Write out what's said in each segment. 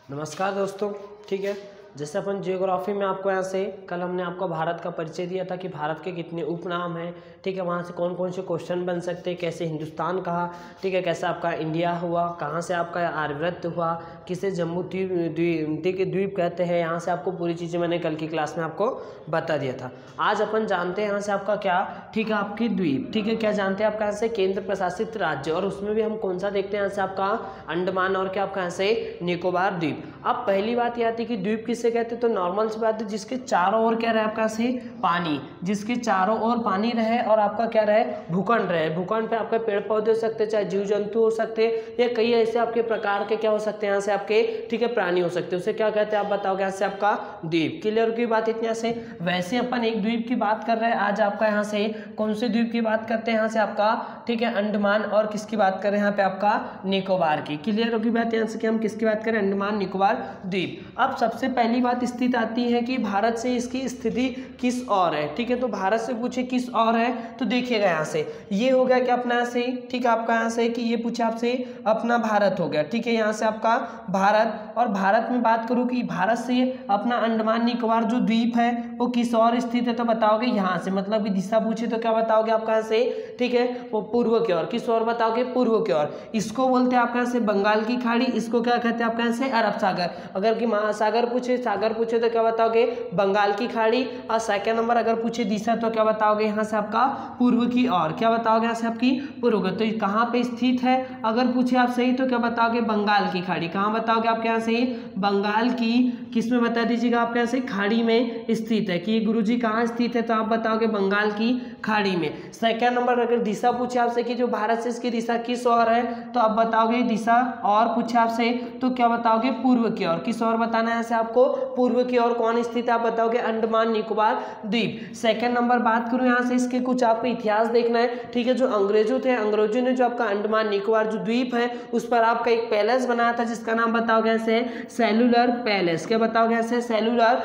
नमस्कार दोस्तों। ठीक है, जैसे अपन जियोग्राफी में आपको यहाँ से कल हमने आपको भारत का परिचय दिया था कि भारत के कितने उपनाम हैं। ठीक है, वहाँ से कौन कौन से क्वेश्चन बन सकते हैं, कैसे हिंदुस्तान कहा, ठीक है, कैसे आपका इंडिया हुआ, कहाँ से आपका आर्यव्रत हुआ, किसे जम्मू द्वीप कहते हैं। यहाँ से आपको पूरी चीज़ें मैंने कल की क्लास में आपको बता दिया था। आज अपन जानते हैं यहाँ से आपका क्या, ठीक है, आपकी द्वीप। ठीक है, क्या जानते हैं आपका यहाँ से केंद्र प्रशासित राज्य, और उसमें भी हम कौन सा देखते हैं यहाँ से आपका अंडमान और क्या आपका यहाँ से निकोबार द्वीप। अब पहली बात ये आती है कि द्वीप किससे कहते हैं, तो नॉर्मल सी बात है जिसके चारों ओर क्या रहे आपका से पानी, जिसके चारों ओर पानी रहे और आपका क्या रहे भूखंड रहे। भूखंड पे आपके पेड़ पौधे हो सकते हैं, चाहे जीव जंतु हो सकते हैं, या कई ऐसे आपके प्रकार के क्या हो सकते हैं यहाँ से आपके, ठीक है, प्राणी हो सकते हैं। उसे क्या कहते हैं आप बताओगे यहाँ से आपका द्वीप। क्लियर की बात इतने से। वैसे अपन एक द्वीप की बात कर रहे हैं आज, आपका यहाँ से कौन से द्वीप की बात करते हैं यहाँ से आपका, ठीक है, अंडमान, और किसकी बात करें यहाँ पे आपका निकोबार की। क्लियर होगी बात यहाँ से कि हम किसकी बात करें, अंडमान निकोबार द्वीप। अब सबसे पहली बात स्थित आती है कि भारत से इसकी स्थिति किस ओर है। ठीक है, तो भारत से पूछे किस ओर है, तो देखिएगा यहाँ से ये हो गया कि अपना यहाँ से, ठीक है, आपका यहाँ से कि ये पूछे आपसे अपना भारत हो गया। ठीक है, यहाँ से आपका भारत, और भारत में बात करूँ कि भारत से अपना अंडमान निकोबार जो द्वीप है वो किस ओर स्थित है, तो बताओगे यहाँ से, मतलब कि दिशा पूछे तो क्या बताओगे आपका यहाँ से, ठीक है, वो पूर्व की ओर। किस ओर बताओगे, पूर्व की ओर। इसको बोलते हैं आपका यहाँ से बंगाल की खाड़ी, इसको क्या कहते हैं आपका यहाँ से अरब सागर। अगर कि महासागर पूछे, सागर पूछे तो क्या बताओगे बंगाल की खाड़ी, और सेकंड नंबर अगर पूछे दिशा तो क्या बताओगे यहाँ से आपका पूर्व की ओर। क्या बताओगे यहाँ से आपकी पूर्व। तो कहाँ पे स्थित है, अगर पूछे आप सही तो क्या बताओगे बंगाल की खाड़ी। कहाँ बताओगे आपके यहाँ से बंगाल की, किस में बता दीजिएगा आपके यहाँ से खाड़ी में स्थित है कि गुरुजी कहाँ स्थित है, तो आप बताओगे बंगाल की खाड़ी में। सेकंड नंबर अगर दिशा पूछे आपसे कि जो भारत से इसकी दिशा किस ओर है, तो आप बताओगे दिशा, और पूछे आपसे तो क्या बताओगे पूर्व की ओर। किस ओर बताना है ऐसे आपको, पूर्व की ओर। कौन स्थित है आप बताओगे अंडमान निकोबार द्वीप। सेकंड नंबर बात करूं यहाँ से इसके कुछ आपको इतिहास देखना है। ठीक है, जो अंग्रेजों थे, अंग्रेजों ने जो आपका अंडमान निकोबार जो द्वीप है उस पर आपका एक पैलेस बनाया था जिसका नाम बताओगे ऐसे सेलुलर पैलेस। क्या बताओगे ऐसे सेलुलर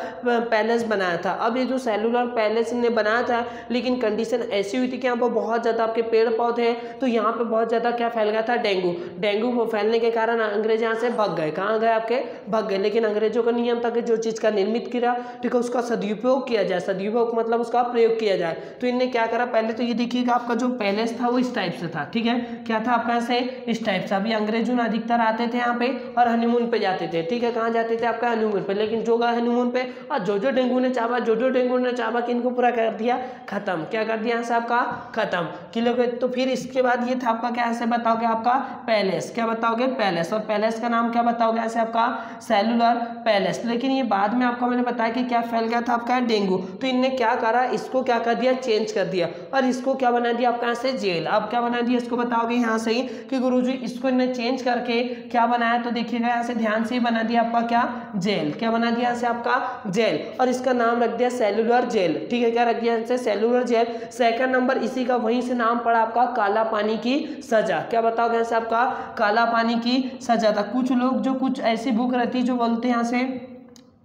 पैलेस बनाया था। अब ये जो सेलुलर पैलेस ने बनाया था, लेकिन कंडीशन ऐसी हुई थी कि यहाँ पर बहुत ज्यादा आपके पेड़ पौधे हैं, तो यहाँ पे बहुत ज्यादा क्या फैल गया था, डेंगू फैलने के कारण अंग्रेज यहाँ से भाग गए। कहाँ गए आपके, भाग गए। लेकिन अंग्रेजों का नियम था कि जो चीज का निर्मित किया, ठीक है, उसका सदुपयोग किया जाए। सदुपयोग मतलब उसका प्रयोग किया जाए। तो इनने क्या करा, पहले तो ये देखिएगा आपका जो पैलेस था वो इस टाइप से था। ठीक है, क्या था आपका ऐसे इस टाइप से। अभी अंग्रेजों अधिकतर आते थे यहाँ पे और हनीमून पे जाते थे। ठीक है, कहाँ जाते थे आपका हनीमून पे। लेकिन जो गए हनीमून पे और जो डेंगू ने चाहा कि इनको पूरा कर दिया खत्म। क्या कर दिया यहाँ से आपका खत्म। किलो। तो फिर इसके बाद ये था आपका क्या ऐसे बताओगे आपका पैलेस। क्या बताओगे पैलेस, और पैलेस का नाम क्या बताओगे ऐसे आपका सेलुलर पैलेस। लेकिन ये बाद में आपको मैंने बताया कि क्या फैल गया था आपका डेंगू, तो इनने क्या करा, इसको क्या कर दिया, चेंज कर दिया, और इसको क्या बना दिया आपका यहाँ से जेल। अब क्या बना दिया इसको बताओगे यहाँ से ही कि गुरुजी इसको इन्हें चेंज करके क्या बनाया, तो देखिएगा यहाँ से ध्यान से ही बना दिया आपका क्या जेल। क्या बना दिया यहाँ से आपका जेल, और इसका नाम रख दिया सेलुलर जेल। ठीक है, क्या रख दिया यहाँ से सेलुलर जेल। सेकंड नंबर इसी का वहीं से नाम पड़ा आपका काला पानी की सजा। क्या बताओगे यहाँ से आपका काला पानी की सजा था। कुछ लोग जो कुछ ऐसी बुक रहती है जो बोलते हैं यहाँ से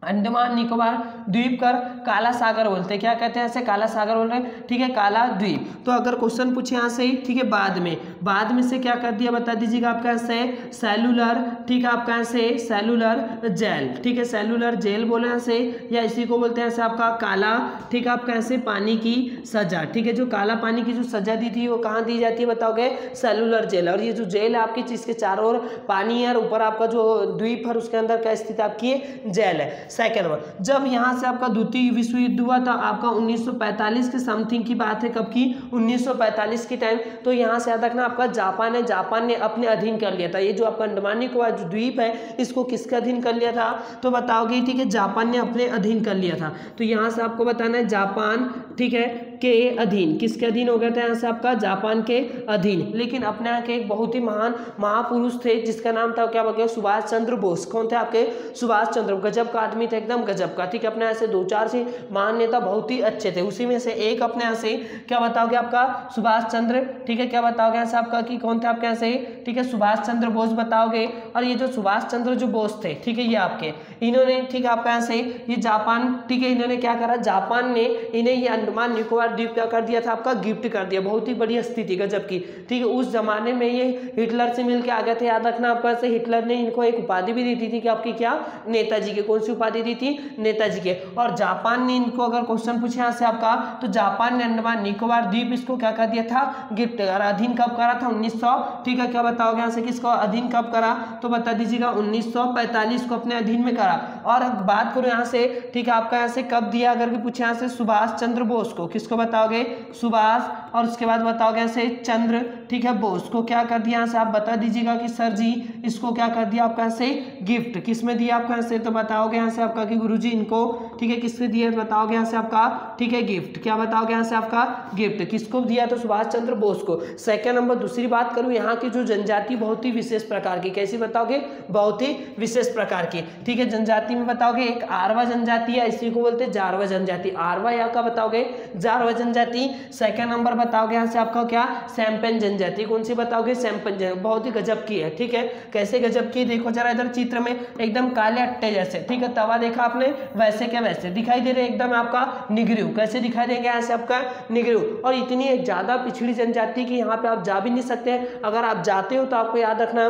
अंडमान निकोबार द्वीप कर काला सागर बोलते हैं। क्या कहते हैं ऐसे, काला सागर बोल रहे हैं। ठीक है, काला द्वीप। तो अगर क्वेश्चन पूछे यहाँ से, ठीक है, बाद में से क्या कर दिया बता दीजिएगा आपका ऐसे सेलुलर, ठीक है, आपका ऐसे सेलुलर जेल। ठीक है, सेलुलर जेल बोले यहाँ से, या इसी को बोलते हैं ऐसे आपका काला, ठीक है, आपका ऐसे पानी की सजा। ठीक है, जो काला पानी की जो सजा दी थी वो कहाँ दी जाती है बताओगे, सेलुलर जेल। और ये जो जेल है आपकी, जिसके चारों ओर पानी है और ऊपर आपका जो द्वीप है उसके अंदर क्या स्थित आपकी जेल है। सेकेंड नंबर, जब यहाँ से आपका द्वितीय विश्व युद्ध हुआ था आपका 1945 के समथिंग की बात है। कब की, 1945 की टाइम। तो यहाँ से याद रखना आपका जापान ने अपने अधीन कर लिया था। ये जो आपका अंडमान निकोबार जो द्वीप है इसको किसके अधीन कर लिया था, तो बताओगे, ठीक है, जापान ने अपने अधीन कर लिया था। तो यहाँ से आपको बताना है जापान, ठीक है, के अधीन। किसके अधीन हो गया था यहाँ से आपका, जापान के अधीन। लेकिन अपने यहाँ के एक बहुत ही महान महापुरुष थे जिसका नाम था क्या बोलते हैं, सुभाष चंद्र बोस। कौन थे आपके, सुभाष चंद्र, गजब का आदमी था, एकदम गजब का। ठीक है, अपने यहाँ से दो चार से महान नेता बहुत ही अच्छे थे, उसी में से एक अपने यहाँ से क्या बताओगे आपका सुभाष चंद्र। ठीक है, क्या बताओगे यहाँ से आपका कि कौन थे आपके यहाँ से, ठीक है, सुभाष चंद्र बोस बताओगे। और ये जो सुभाष चंद्र जो बोस थे, ठीक है, ये आपके इन्होंने, ठीक है, आपका यहाँ से ये जापान, ठीक है, इन्होंने क्या करा, जापान ने इन्हें ये अंडमान निकोबार निकोबार द्वीप क्या कर दिया था आपका, गिफ्ट कर दिया। बहुत ही बढ़िया स्थिति गजब की, ठीक है। उस जमाने में ये हिटलर से मिलकर आ गए थे, याद रखना आपका। से हिटलर ने इनको एक उपाधि भी दी थी कि आपकी क्या, नेताजी के। कौन सी उपाधि दी थी, नेताजी के। और जापान ने इनको अगर क्वेश्चन पूछे यहाँ से आपका, तो जापान ने अंडमान निकोबार द्वीप इसको क्या कर दिया था, गिफ्ट। और अधीन कब करा था, 1900, ठीक है। क्या बताओगे यहाँ से, किसको अधीन कब करा, तो बता दीजिएगा 1945 को अपने अधीन में करा। और बात करो यहाँ से, ठीक है, आपका यहाँ से कब दिया अगर पूछे यहाँ से, सुभाष चंद्र बोस को। किसको बताओगे, सुभाष, और उसके बाद बताओगे यहाँ से चंद्र, ठीक है, बोस को क्या कर दिया यहाँ से आप बता दीजिएगा कि सर जी इसको क्या कर दिया आपका यहाँ से, गिफ्ट। किस में दिया आपका यहाँ से, तो बताओगे यहाँ से आपका कि गुरुजी इनको, ठीक है, किससे दिया बताओगे यहाँ से आपका, ठीक है, गिफ्ट। क्या बताओगे यहाँ से आपका, गिफ्ट। किसको दिया, तो सुभाष चंद्र बोस को। सेकंड नंबर दूसरी बात करूँ, यहाँ की जो जनजाति बहुत ही विशेष प्रकार की, कैसी बताओगे, बहुत ही विशेष प्रकार की, ठीक है। जनजाति में बताओगे एक आरवा जनजाति है, इसी को बोलते हैं जारवा जनजाति। आरवा यहाँ का बताओगे, जारवा जनजाति। सेकंड नंबर बताओगे यहाँ से आपका क्या, सैम्पन जनजाति। कौन सी बताओगे, सैम्पन जनजाति, बहुत ही गजब की है, ठीक है। कैसे गजब की, देखो जरा इधर चित्र में, एकदम काले अट्टे जैसे, ठीक है। तवा देखा आपने, वैसे क्या वैसे दिखाई दे रहे एकदम आपका निगरू। कैसे दिखाई देंगे यहाँ से आपका, निगरू। और इतनी ज्यादा पिछड़ी जनजाति की यहाँ पे आप जा भी नहीं सकते। अगर आप जाते हो तो आपको याद रखना,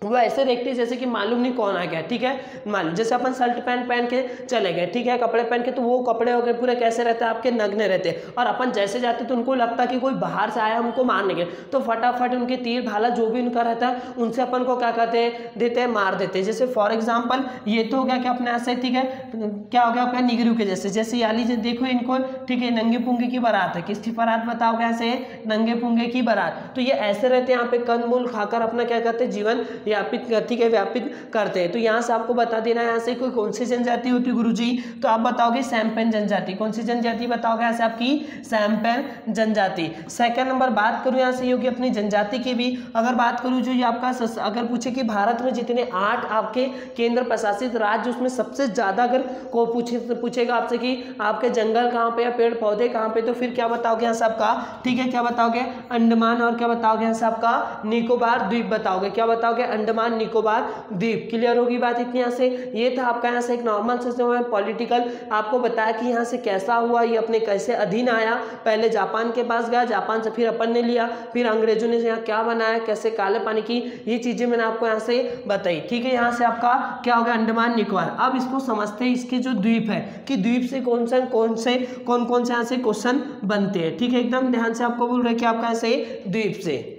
वो ऐसे देखते हैं जैसे कि मालूम नहीं कौन आ गया, ठीक है। मालूम जैसे अपन शर्ट पैंट पहन के चले गए, ठीक है, कपड़े पहन के, तो वो कपड़े वगैरह पूरे कैसे रहते हैं आपके, नग्न रहते हैं। और अपन जैसे जाते तो उनको लगता कि कोई बाहर से आया हमको मारने के, तो फटाफट उनके तीर भाला जो भी उनका रहता है उनसे अपन को क्या कहते हैं, देते हैं, मार देते हैं। जैसे फॉर एग्जाम्पल ये तो हो गया कि अपने ऐसे, ठीक है, क्या हो गया आपका, निगरू के जैसे। जैसे याली देखो इनको, ठीक है, नंगे पुंगे की बारात है। किसकी बारात बताओगे ऐसे, नंगे पुंगे की बारात। तो ये ऐसे रहते हैं यहाँ पे, कंदमूल खाकर अपना क्या कहते हैं, जीवन व्यापित, ठीक है, व्यापित करते हैं। तो यहाँ से आपको बता देना है यहाँ से कोई कौन सी जनजाति होती है गुरुजी, तो आप बताओगे सैम्पन जनजाति। कौन सी जनजाति बताओगे यहाँ से आपकी, सैम्पन जनजाति। सेकंड नंबर बात करूँ यहाँ से योगी अपनी जनजाति की भी अगर बात करूँ, जो ये आपका अगर पूछे कि भारत में जितने 8 आपके केंद्र प्रशासित राज्य, उसमें सबसे ज्यादा अगर को पूछेगा आपसे कि आपके जंगल कहाँ पे या पेड़ पौधे कहाँ पे, तो फिर क्या बताओगे यहाँ से आपका, ठीक है, क्या बताओगे, अंडमान। और क्या बताओगे यहाँ से आपका, निकोबार द्वीप बताओगे। क्या बताओगे, अंडमान निकोबार द्वीप। क्लियर होगी बात इतनी यहाँ से। ये था आपका यहाँ से एक नॉर्मल सिस्टम है पॉलिटिकल, आपको बताया कि यहाँ से कैसा हुआ, ये अपने कैसे अधीन आया। पहले जापान के पास गया, जापान से फिर अपन ने लिया, फिर अंग्रेजों ने यहाँ क्या बनाया, कैसे काले पानी की, ये चीजें मैंने आपको यहाँ से बताई, ठीक है। यहाँ से आपका क्या होगा, अंडमान निकोबार। अब इसको समझते हैं, इसके जो द्वीप है कि द्वीप से कौन कौन से यहाँ से क्वेश्चन बनते हैं, ठीक है। एकदम ध्यान से आपको बोल रहे कि आपका यहाँ से द्वीप से